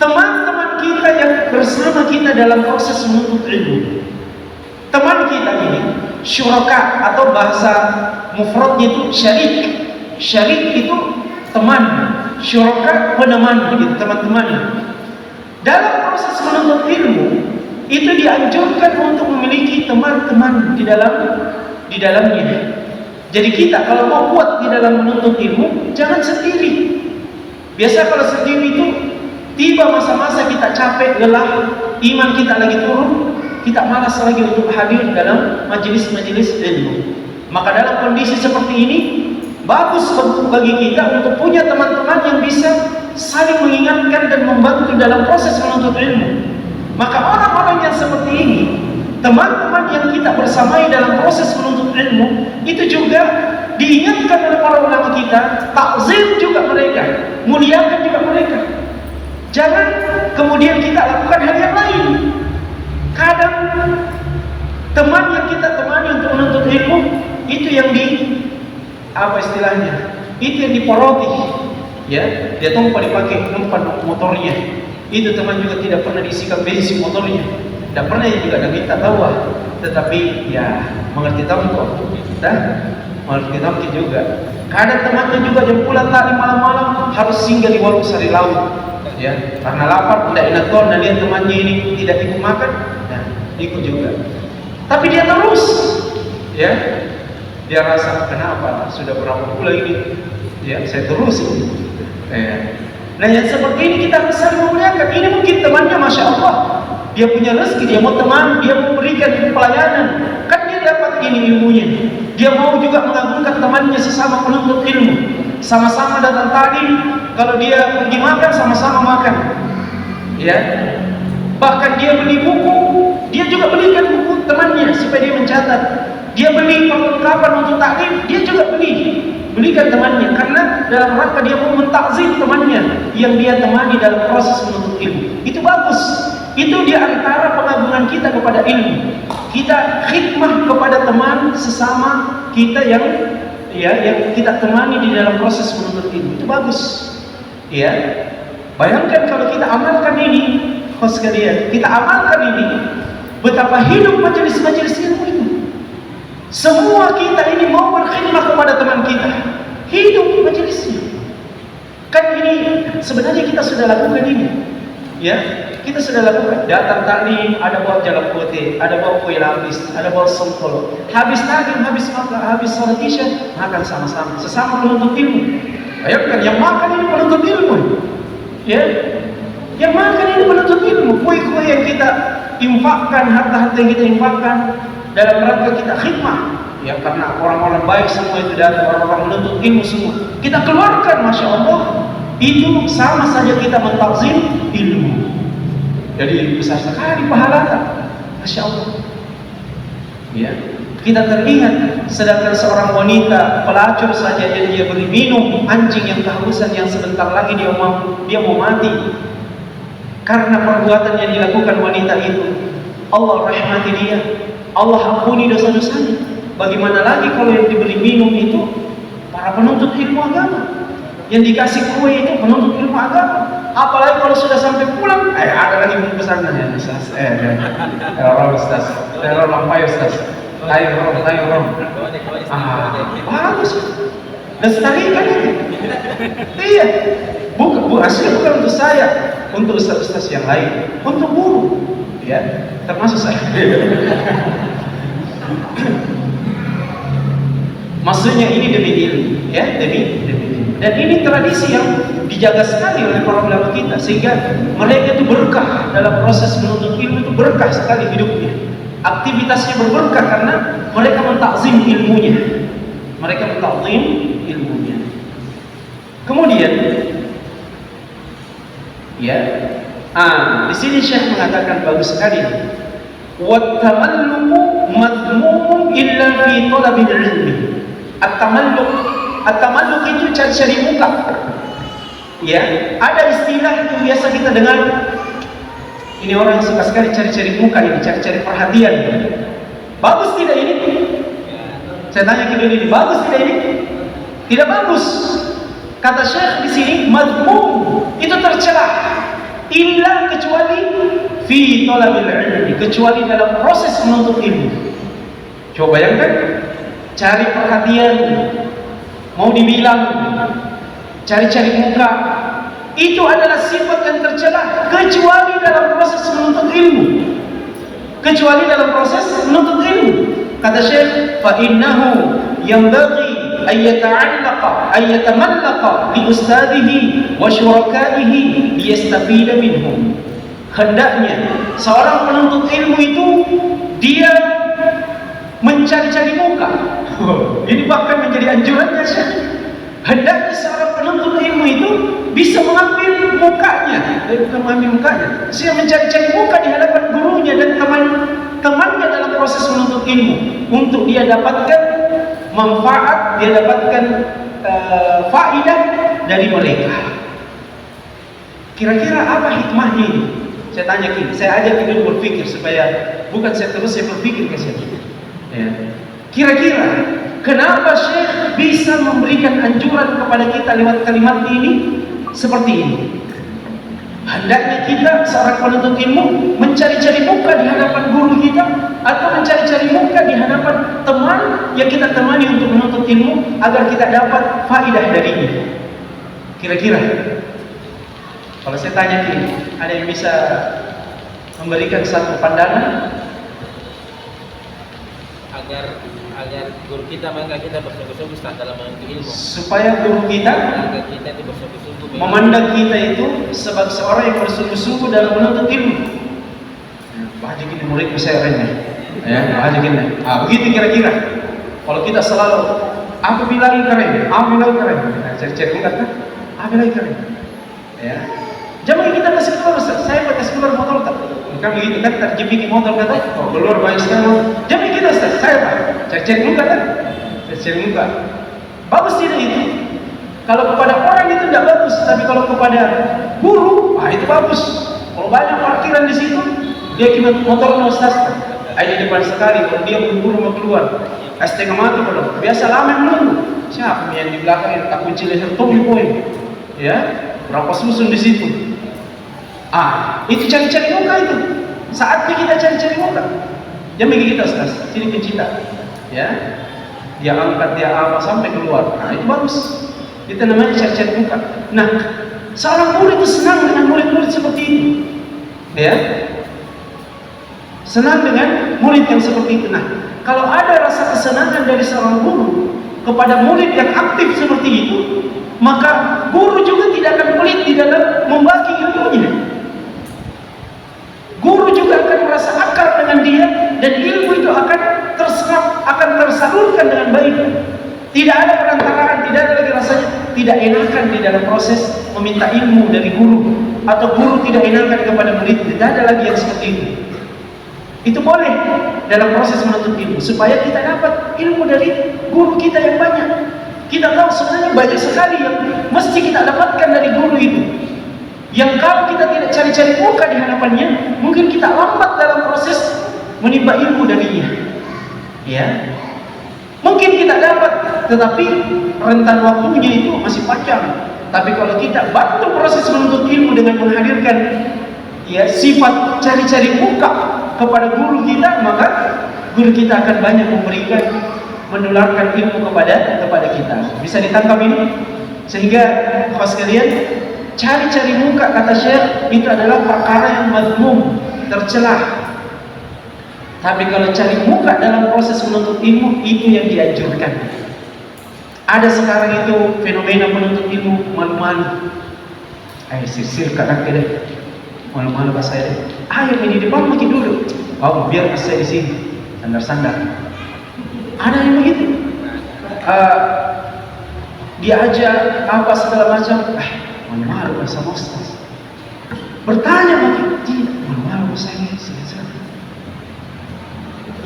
teman-teman kita yang bersama kita dalam proses menuntut ilmu. Teman kita ini syuraka, atau bahasa mufradnya itu syarik. Syarik itu teman, syuraka peneman, gitu, teman-teman. Dalam proses menuntut ilmu itu dianjurkan untuk memiliki teman-teman di dalamnya. Jadi kita kalau mau kuat di dalam menuntut ilmu, jangan sendiri. Biasa kalau sendiri itu tiba masa-masa kita capek, lelah, iman kita lagi turun, kita malas lagi untuk hadir dalam majelis-majelis ilmu. Maka dalam kondisi seperti ini, bagus bagi kita untuk punya teman-teman yang bisa saling mengingatkan dan membantu dalam proses menuntut ilmu. Maka orang-orang yang seperti ini, teman-teman yang kita bersamai dalam proses menuntut ilmu, itu juga diingatkan oleh para ulama kita, takzim juga mereka, muliakan juga mereka. Jangan kemudian kita lakukan hal yang lain. Kadang teman yang kita temani untuk menuntut ilmu itu yang apa istilahnya? Itu yang diporoti, ya. Dia tumpah dipakai numpan motornya. Itu teman juga tidak pernah diisikan bensin motornya, tidak pernah juga minta tawa, tetapi ya mengerti tamko, mengerti tamki juga. Kadang temannya juga jam pulang tadi malam-malam harus singgah di warung sari laut, ya, karena lapar, tidak enak tuh, dan lihat temannya ini tidak ikut makan, nah, ikut juga. Tapi dia terus, ya, dia rasa kenapa? Sudah berapa bulan ini, ya, saya terus ini. Nah, yang seperti ini kita harus saling memuliakan. Ini mungkin temannya, masya Allah, dia punya rezeki, dia mau teman, dia mau berikan pelayanan, kan dia dapat ini ilmunya. Dia mau juga mengagungkan temannya sesama penuntut ilmu, sama-sama datang tadi. Kalau dia pergi makan, sama-sama makan, ya. Bahkan dia beli buku, dia juga belikan buku temannya supaya dia mencatat. Dia beli perlengkapan untuk taklim, dia juga belikan temannya, karena dalam rangka dia mau mentakzim temannya yang dia temani dalam proses menuntut ilmu. Itu bagus. Itu di antara pengagungan kita kepada ilmu. Kita khidmah kepada teman sesama kita yang kita temani di dalam proses menuntut ilmu. Itu bagus. Ya. Bayangkan kalau kita amalkan ini, sekalian, kita amalkan ini, betapa hidup majelis-majelis ilmu ini. Semua kita ini mau berkhidmat kepada teman kita, hidup majelisnya. Kan ini sebenarnya kita sudah lakukan ini, ya. Kita sudah lakukan. Datang taklim, ada bawa jalan putih, ada bawa kue lapis, ada bawa songkol. Habis taklim, habis makan, habis salat isya, makan sama-sama, sesama penuntut ilmu. Bayangkan yang makan ini penuntut ilmu, ya. Yang makan ini penuntut ilmu. Kue-kue yang kita infakkan, harta-harta yang kita infakkan dalam rangka kita khidmah, ya, karena orang-orang baik semua itu dan orang-orang menuntut ilmu semua kita keluarkan, masya Allah, itu sama saja kita mentakzim ilmu. jadi besar sekali pahalanya. Masya Allah. Ya, kita teringat, sedangkan seorang wanita pelacur saja yang dia beri minum anjing yang kehausan yang sebentar lagi dia mau mati karena perbuatan yang dilakukan wanita itu. Allah rahmati dia, Allah ampuni dosa-dosanya. Bagaimana lagi kalau yang diberi minum itu para penuntut ilmu agama, yang dikasih kue itu penuntut ilmu agama. Apalagi kalau sudah sampai pulang, ada lagi pesannya ya, Ustaz. Ustaz, teror lampai Ustaz. Ayo rom. Bagus. Lestarikan itu. Iya. Bukan asli bukan untuk saya, untuk ustaz-ustaz yang lain, untuk guru. Ya, termasuk saya. Maksudnya ini demi ilmu, ya, demi ilmu. Dan ini tradisi yang dijaga sekali oleh para ulama kita, sehingga mereka itu berkah dalam proses menuntut ilmu, itu berkah sekali hidupnya. Aktivitasnya berberkah karena mereka mentakzim ilmunya. Kemudian, ya, di sini Syekh mengatakan bagus sekali. Wat-tamalluqu madhmumun illa fi talabil ilmi. At-tamalluq itu cari-cari muka. Ya, ada istilah yang biasa kita dengar. Ini orang yang suka sekali cari-cari muka ini, cari-cari perhatian. Bagus tidak ini? Saya tanya ke ini, bagus tidak ini? Tidak bagus. Kata Syekh di sini, madhmum itu tercela. Illa kecuali fi talabil ilmi, kecuali dalam proses menuntut ilmu. Coba bayangkan, cari perhatian, mau dibilang, cari-cari muka, itu adalah sifat yang tercela kecuali dalam proses menuntut ilmu. Kecuali dalam proses menuntut ilmu. Kata Syekh, fa innahu yanbaghi ay yatamallaqa li ustadihi wa syurakaihi liyastafida minhum. Hendaknya seorang penuntut ilmu itu dia mencari-cari muka. Ini bahkan menjadi anjurannya Syekh. Hendaknya seorang penuntut ilmu itu bisa mengambil mukanya, bukan mengambil mukanya, dia mencari-cari muka di hadapan gurunya dan teman-temannya dalam proses menuntut ilmu, untuk dia dapatkan manfaat, dia dapatkan faedah dari mereka. Kira-kira apa hikmahnya ini? Saya tanya gini, saya ajak kalian berpikir supaya bukan saya berpikir ke sini. Ya. Kira-kira kenapa Syekh bisa memberikan anjuran kepada kita lewat kalimat ini seperti ini? Hendaknya kita seorang penuntut ilmu mencari-cari muka di hadapan guru kita, atau mencari-cari muka di hadapan teman yang kita temani untuk menuntut ilmu agar kita dapat faedah darinya. Kira-kira kalau saya tanya gini, ada yang bisa memberikan satu pandangan agar guru kita maka kita bersungguh-sungguh dalam menuntut ilmu, supaya guru kita itu bersungguh-sungguh memandang kita itu sebagai seorang yang bersungguh-sungguh dalam menuntut ilmu. Bahagia gini murid saya orangnya, ya bahagia gini. Begitu kira-kira. Kalau kita selalu aku bilang keren, cari-cari muka kan, aku bilang keren. Ya, jangan kita kasih keluar, saya kasih keluar motor tak. Kan begitu kan, terjepit motor kata, keluar banyak sekali. Jangan kita saya pak, cari muka kan, cari muka. Bagus tidak itu? Kalau kepada orang itu tidak bagus, tapi kalau kepada guru, itu bagus. Kalau banyak parkiran di situ, dia kibat motornya Ustaz. Ayo di depan sekali, kalau dia buru-buru mau keluar, setengah mati kalau biasa lama menunggu. Siapa yang di belakang yang tak kunci leher tunggu poin, ya berapa susun di situ. Itu cari-cari muka itu. Saatnya kita cari-cari muka. Jangan bagi kita Ustaz, sini pencipta. Ya, dia angkat, dia apa sampai keluar. Itu bagus. Itu namanya cari-cari muka. Nah, seorang murid itu senang dengan murid-murid seperti itu. Ya, senang dengan murid yang seperti itu. Nah, kalau ada rasa kesenangan dari seorang guru kepada murid yang aktif seperti itu, maka guru juga tidak akan pelit di dalam membagi ilmunya. Guru juga akan merasa akrab dengan dia, dan ilmu itu akan terserap, akan tersalurkan dengan baik. Tidak ada perantaraan, tidak ada lagi rasanya tidak enakan di dalam proses meminta ilmu dari guru, atau guru tidak enakan kepada murid. Tidak ada lagi yang seperti itu. Itu boleh dalam proses menuntut ilmu, supaya kita dapat ilmu dari guru kita yang banyak. Kita tahu sebenarnya banyak sekali yang mesti kita dapatkan dari guru itu, yang kalau kita tidak cari-cari muka di hadapannya, mungkin kita lambat dalam proses menimba ilmu darinya. Ya, mungkin kita dapat, tetapi rentan waktunya itu masih panjang. Tapi kalau kita bantu proses menuntut ilmu dengan menghadirkan sifat cari-cari muka kepada guru kita, maka guru kita akan banyak memberikan, menularkan ilmu kepada kita. Bisa ditangkap ini? Sehingga kawan sekalian, cari-cari muka, kata Syekh, itu adalah perkara yang mazmum, tercelah. Tapi kalau cari muka dalam proses menuntut ilmu, itu yang dianjurkan. Ada sekarang itu fenomena penuntut ilmu malu-malu. Sisir kadang deh, malu-malu pas saya. Yang ini di depan makin dulu. Biar pas saya di sini, sandar-sandar. Ada yang begitu. Diajak apa segala macam. Malu-malu sama ustaz. Bertanya makin tidak, malu-malu saya.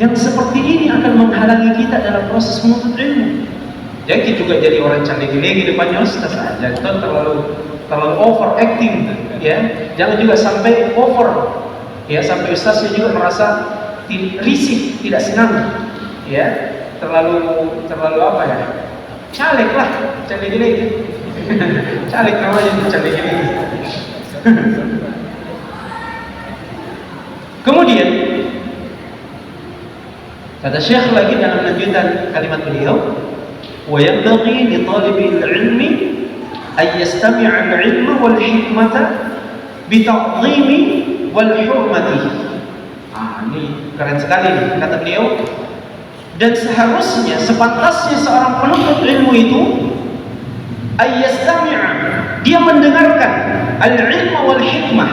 Yang seperti ini akan menghalangi kita dalam proses menuntut ilmu. Jadi juga jadi orang canggih-canggih depannya ustaz saja. Terlalu overacting, ya. Jangan juga sampai over, ya, sampai ustaznya juga merasa risih, tidak senang, ya. Terlalu apa ya? Caleg lah, canggih-canggih. Caleg namanya itu canggih-canggih. Kemudian kata Syekh lagi dalam lanjutan kalimat beliau, wa yanbaghi li talibil ilmi ay yastami'a al-'ilma wal hikmata bi ta'dhimi wal hurmati. Ini keren sekali nih kata beliau. Dan seharusnya, sepantasnya seorang penuntut ilmu itu ay yastami'a, dia mendengarkan al-'ilma wal hikmah,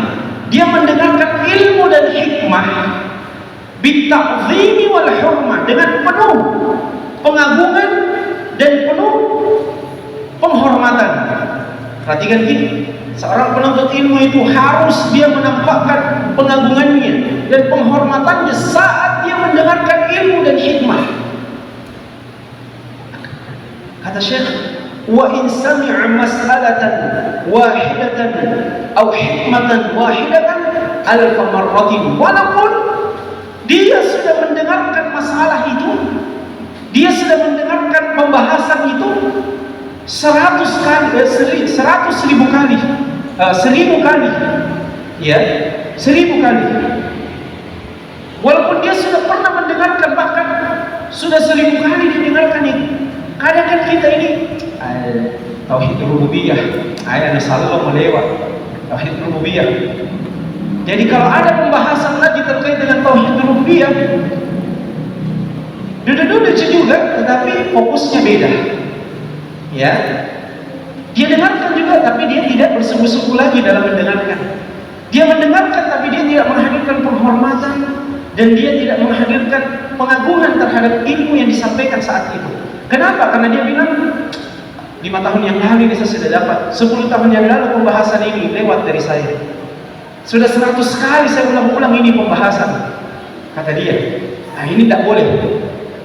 dia mendengarkan ilmu dan hikmah bita'zimi wal hurmah, dengan penuh pengagungan dan penuh penghormatan. Perhatikan ini, seorang penuntut ilmu itu harus dia menampakkan pengagungannya dan penghormatannya saat dia mendengarkan ilmu dan hikmah. Kata Syekh, wa in sami'a mas'alatan wahidatan aw hikmatan wahidatan alf marratin, walaupun dia sudah mendengarkan masalah itu, dia sudah mendengarkan pembahasan itu 100 kali, 100.000 kali, 1000 kali, ya, 1000 kali. Walaupun dia sudah pernah mendengarkan, bahkan sudah 1000 kali didengarkan itu. Kadang kan kita ini tauhid rububiyah, ayat nasallallahu melewat tauhid rububiyah. Jadi kalau ada pembahasan lagi terkait dengan tauhid rububiyah, duduk-duduk juga, tetapi fokusnya beda. Ya, dia dengarkan juga, tapi dia tidak bersungguh-sungguh lagi dalam mendengarkan. Dia mendengarkan, tapi dia tidak menghadirkan penghormatan dan dia tidak menghadirkan pengagungan terhadap ilmu yang disampaikan saat itu. Kenapa? Karena dia bilang 5 tahun yang lalu ini saya sudah dapat, 10 tahun yang lalu pembahasan ini lewat dari saya. Sudah 100 kali saya ulang-ulang ini pembahasan. Kata dia, ini tak boleh.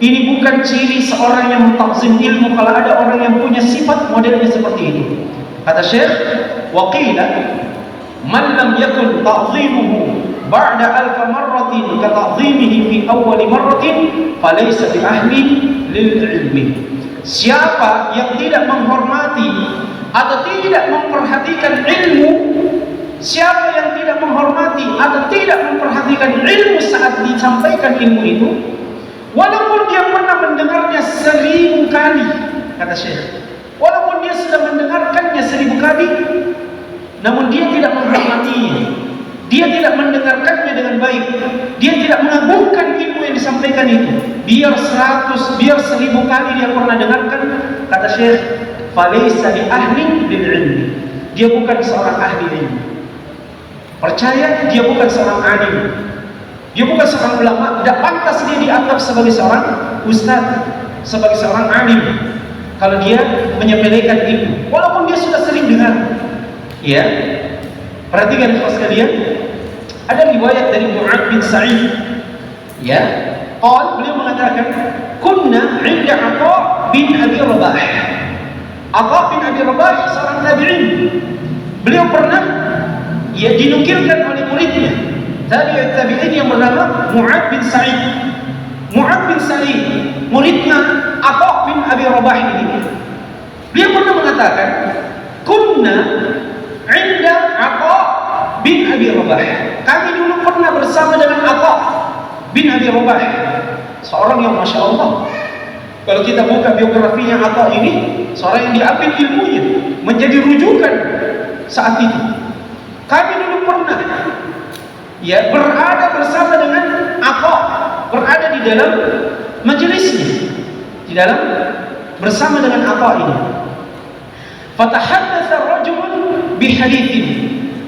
Ini bukan ciri seorang yang mentakzim ilmu kalau ada orang yang punya sifat modelnya seperti ini. Kata Syekh, wa qila man lam yakun ta'zimuhu ba'da alf marratin ka ta'zimihi fi awwal marratin falaysa bi ahli lil ilmi. Siapa yang tidak menghormati atau tidak memperhatikan ilmu, siapa yang tidak menghormati atau tidak memperhatikan ilmu saat disampaikan ilmu itu, walaupun dia pernah mendengarnya 1000 kali, kata Syekh, walaupun dia sudah mendengarkannya 1000 kali, namun dia tidak menghormatinya, dia tidak mendengarkannya dengan baik, dia tidak mengagungkan ilmu yang disampaikan itu, biar 100, biar 1000 kali dia pernah dengarkan, kata Syekh, falaysa li ahli lil ilmi, dia bukan seorang ahli ilmu. Percaya, dia bukan seorang alim, dia bukan seorang ulama, tidak pantas dia dianggap sebagai seorang ustaz, sebagai seorang alim. kalau dia menyepelekan ilmu, walaupun dia sudah sering dengar. Ya, perhatikan sekalian, ada riwayat dari Mu'ad bin Sa'id. Ya, beliau mengatakan, kunna 'inda Atha bin Abi Rabah. Atha bin Abi Rabah seorang tabi'in. Beliau pernah dinukilkan oleh muridnya, tabi'in yang bernama Mu'ad bin Sa'id. Mu'ad bin Sa'id, muridnya Atha bin Abi Rabah ini. Beliau pernah mengatakan, kunna 'inda Atha bin Abi Rabah. Kami dulu pernah bersama dengan Atha bin Abi Rabah, seorang yang Masya Allah, kalau kita buka biografinya Atha ini, seorang yang diambil ilmunya menjadi rujukan saat itu. Kami dulu pernah berada bersama dengan Atha, berada di dalam majelisnya, di dalam bersama dengan Atha ini. Fatahaddatsa rajulun bihaditsin,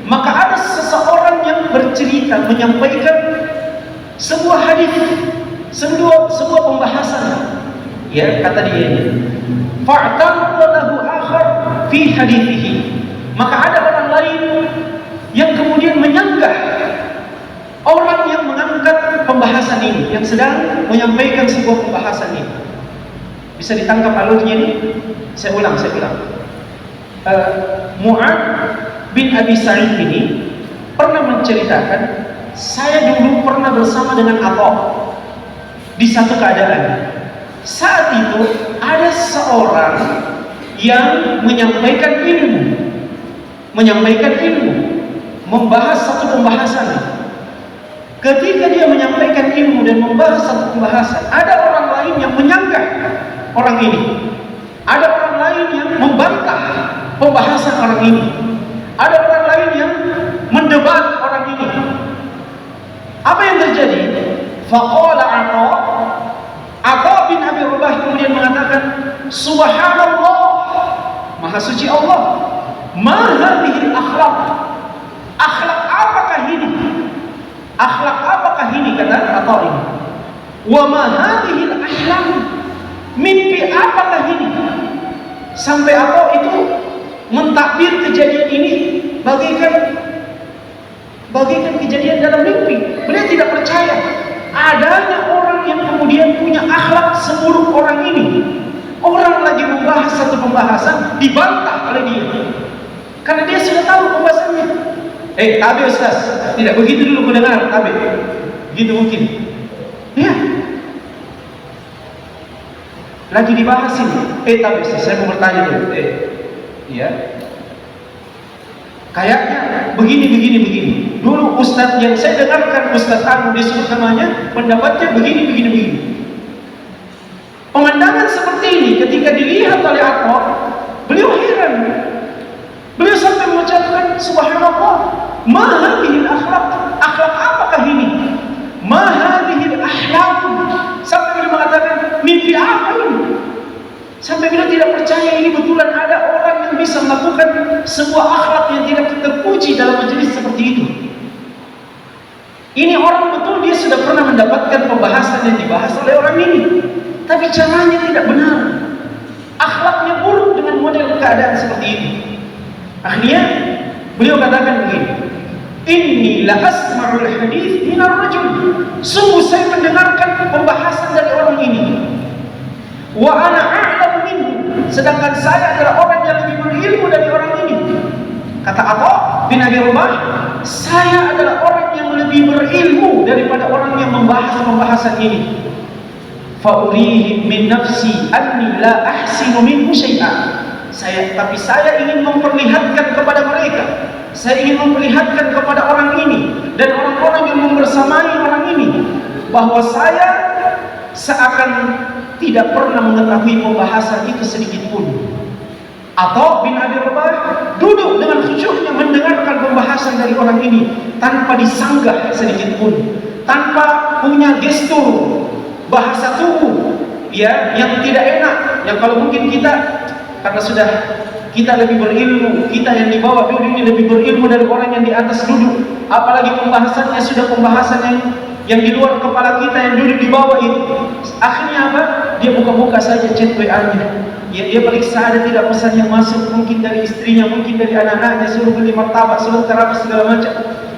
maka ada seseorang yang bercerita, menyampaikan sebuah hadis, sebuah pembahasan. Ya, kata dia ini, fa'tarada lahu akhar fi hadithihi, maka ada orang lain yang kemudian menyanggah orang yang mengangkat pembahasan ini, yang sedang menyampaikan sebuah pembahasan ini. Bisa ditangkap alurnya ini? Saya ulang. Mu'ad bin Abi Sa'id ini pernah menceritakan, saya dulu pernah bersama dengan Atha di satu keadaan. Saat itu ada seorang yang menyampaikan ilmu, membahas satu pembahasan. Ketika dia menyampaikan ilmu dan membahas satu pembahasan, ada orang lain yang menyanggah orang ini, ada orang lain yang membantah pembahasan orang ini, ada orang lain yang mendebat orang ini. Apa yang terjadi? Faqala Atha bin Abi Rabah kemudian mengatakan, subhanallah, maha suci Allah, ma hadhihi akhlaq, akhlak apakah ini? Akhlak apakah ini, kata Atha ini? Wa ma hadhihi ahlam, mimpi apakah ini? Sampai Atha itu mentakbir kejadian ini bagaikan kejadian dalam mimpi. Beliau tidak percaya adanya orang yang kemudian punya akhlak seburuk orang ini. Orang lagi membahas satu pembahasan, dibantah oleh dia, karena dia sudah tahu pembahasannya. Tabe Ustaz, tidak begitu dulu mendengar tabe, begitu mungkin. Ya, lagi dibahas ini. Tabe Ustaz, saya mau bertanya dulu. Ya, kayaknya begini. Dulu Ustaz yang saya dengarkan, Ustaz Anu disebut namanya, pendapatnya begini. Pemandangan seperti ini ketika dilihat oleh Atha, beliau heran. Beliau sampai mengucapkan, subhanallah, ma hadhihi akhlaq, akhlak apakah ini? Ma hadhihi akhlaq, sampai beliau mengatakan, mimpi apa ini? Sampai beliau tidak percaya ini betulan ada orang yang bisa melakukan sebuah akhlak yang tidak terpuji dalam majelis seperti itu. Ini orang betul dia sudah pernah mendapatkan pembahasan yang dibahas oleh orang ini, tapi caranya tidak benar, akhlaknya buruk dengan model keadaan seperti itu. Akhirnya beliau katakan begini, inni la asma'ul hadits minar rajul, sungguh saya mendengarkan pembahasan dari orang ini, wa ana a'lamu minhu, sedangkan saya adalah orang yang lebih berilmu dari orang ini. Kata Atha bin Abi Rabah, saya adalah orang yang lebih berilmu daripada orang yang membahas pembahasan ini. Fa urihim min nafsi anni la ahsinu minhu syai'an, tapi saya ingin memperlihatkan kepada mereka, saya ingin memperlihatkan kepada orang ini dan orang-orang yang membersamai orang ini, bahwa saya seakan tidak pernah mengetahui pembahasan itu sedikit pun. Atha bin Abi Rabah duduk dengan khusyuknya mendengarkan pembahasan dari orang ini tanpa disanggah sedikit pun, tanpa punya gestur bahasa tubuh yang tidak enak, yang kalau mungkin kita, karena sudah kita lebih berilmu, kita yang di bawah duduk ini lebih berilmu dari orang yang di atas duduk, apalagi pembahasannya sudah pembahasan yang di luar kepala kita yang duduk di bawah itu. Akhirnya apa? Dia buka-buka saja chat WA-nya, dia periksa ada tidak pesan yang masuk, mungkin dari istrinya, mungkin dari anak-anaknya, suruh beli martabak, suruh terapi segala macam.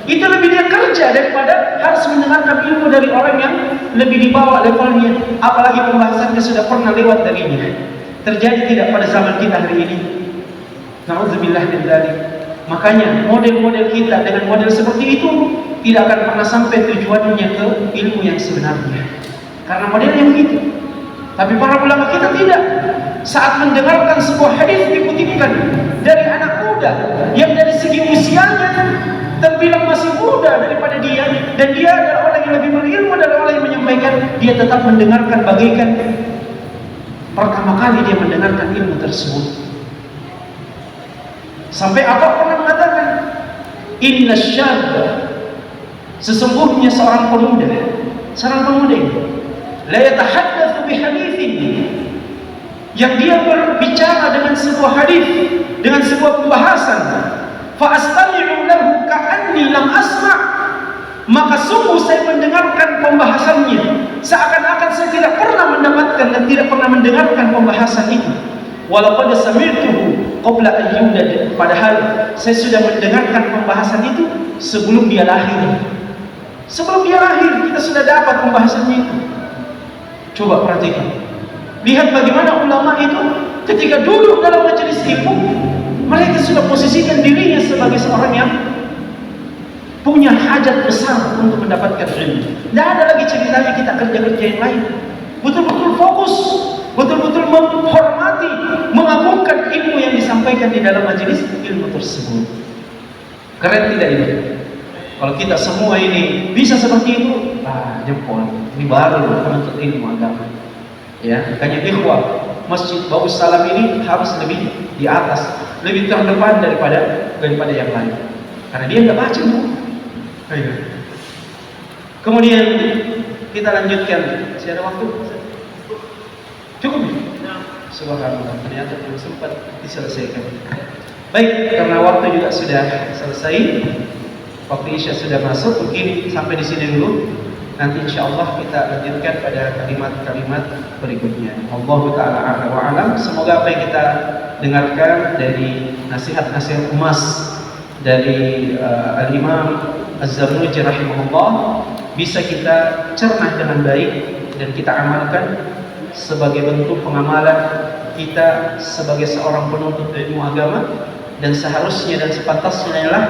Itu lebih dia kerja daripada harus mendengarkan ilmu dari orang yang lebih di bawah levelnya, apalagi pembahasannya sudah pernah lewat darinya. Terjadi tidak pada zaman kita hari ini? Na'udzubillah min dzalik. Makanya model-model kita dengan model seperti itu tidak akan pernah sampai tujuannya ke ilmu yang sebenarnya. Karena modelnya begitu. Tapi para ulama kita tidak. Saat mendengarkan sebuah hadis dikutipkan dari anak muda yang dari segi usianya terbilang masih muda daripada dia, dan dia adalah orang yang lebih berilmu dari orang yang menyampaikan, dia tetap mendengarkan bagaikan pertama kali dia mendengarkan ilmu tersebut. Sampai apa pernah mengatakan, inna syabba, sesungguhnya seorang pemuda la yatahaddatsu bihaditsin, yang dia berbicara dengan sebuah hadis, dengan sebuah pembahasan, fa astami'u lahu ka'anni lam asma', maka sungguh saya mendengarkan pembahasannya seakan-akan saya tidak pernah mendapatkan dan tidak pernah mendengarkan pembahasan itu. Walaupun sami'tuhu qabla an yulad, padahal saya sudah mendengarkan pembahasan itu sebelum dia lahir. Sebelum dia lahir kita sudah dapat pembahasannya itu. Coba perhatikan, lihat bagaimana ulama itu ketika duduk dalam majelis ilmu, mereka sudah posisikan dirinya sebagai seorang yang punya hajat besar untuk mendapatkan ilmu. Tidak ada lagi ceritanya kita kerja-kerja yang lain. Betul-betul fokus, betul-betul menghormati, mengagungkan ilmu yang disampaikan di dalam majelis ilmu tersebut. Keren tidak ini? Kalau kita semua ini bisa seperti itu, jempol. Ini baru penuntut ilmu agama. Ya, makanya ikhwah, Masjid Baus Salam ini harus lebih di atas, lebih terdepan daripada yang lain. Karena dia nggak baca bu. Kemudian kita lanjutkan. Masih ada waktu? Cukup ya? Subhanallah, ternyata belum sempat diselesaikan. Baik, karena waktu juga sudah selesai, waktu Isya sudah masuk, mungkin sampai di sini dulu. Nanti insya Allah kita lanjutkan pada kalimat-kalimat berikutnya. Allahu ta'ala a'lam wa a'lam. Semoga apa yang kita dengarkan dari nasihat-nasihat emas dari Al-Imam Az-Zarnuji rahimahullah bisa kita cerna dengan baik dan kita amalkan sebagai bentuk pengamalan kita sebagai seorang penuntut ilmu agama. Dan seharusnya dan sepantasnya adalah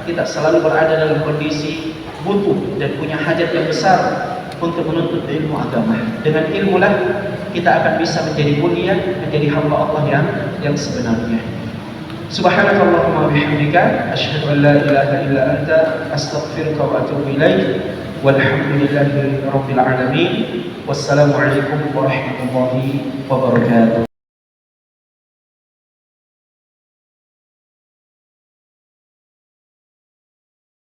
kita selalu berada dalam kondisi butuh dan punya hajat yang besar untuk menuntut ilmu agama. Dengan ilmulah kita akan bisa menjadi mulia, menjadi hamba Allah yang sebenarnya. Subhanakallahumma wa bihamdika asyhadu an la ilaha illa anta astaghfiruka wa atubu ilaik. Walhamdulillahi rabbil alamin. Wassalamu alaikum warahmatullahi wabarakatuh.